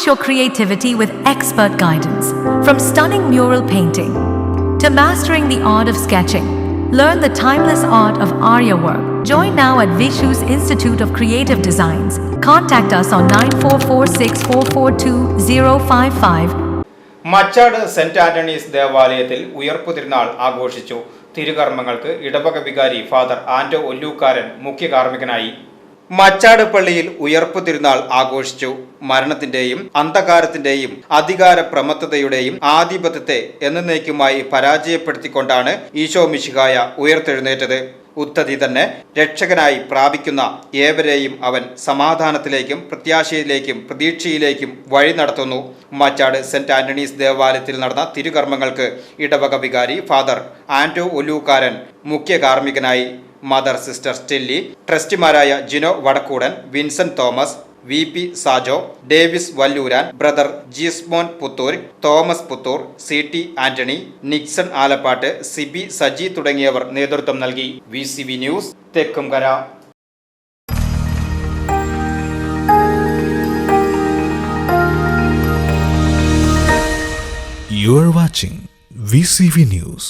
Unleash your creativity with expert guidance. From stunning mural painting to mastering the art of sketching, learn the timeless art of Arya work. Join now at Vishu's Institute of Creative Designs. Contact us on 9446442055. Machad saint Antony's ദേവാലയത്തിൽ ഉയർപ്പു തിരുനാൾ ആഘോഷിച്ചു. തിരുകർമ്മങ്ങൾക്ക് ഇടവക വികാരി father Anto Ollukkaran മുഖ്യ കാർമ്മികനായി. മച്ചാട് പള്ളിയിൽ ഉയർപ്പു തിരുനാൾ ആഘോഷിച്ചു. മരണത്തിന്റെയും അന്ധകാരത്തിന്റെയും അധികാര പ്രമത്തതയുടെയും ആധിപത്യത്തെ എന്നേക്കുമായി പരാജയപ്പെടുത്തിക്കൊണ്ടാണ് ഈശോ മിശിഹായ ഉയർത്തെഴുന്നേറ്റത്. ഉത്തതി തന്നെ രക്ഷകനായി പ്രാപിക്കുന്ന ഏവരെയും അവൻ സമാധാനത്തിലേക്കും പ്രത്യാശയിലേക്കും പ്രതീക്ഷയിലേക്കും വഴി നടത്തുന്നു. മച്ചാട് സെന്റ് ആന്റണീസ് ദേവാലയത്തിൽ നടന്ന തിരുകർമ്മങ്ങൾക്ക് ഇടവക വികാരി ഫാദർ ആന്റോ ഒല്ലൂക്കാരൻ മുഖ്യ കാർമ്മികനായി. മദർ സിസ്റ്റർ സ്റ്റെല്ലി, ട്രസ്റ്റിമാരായ Jino Vadakkoodan, Vincent Thomas, VP Sajo, Davis Valluran, brother Jismon Puthur, Thomas Puthur, CT Antony, Nixon Alappatt, Siby Saji തുടങ്ങിയവർ നേതൃത്വം നൽകി. VCV news, Thekkumkara. You are watching VCV News.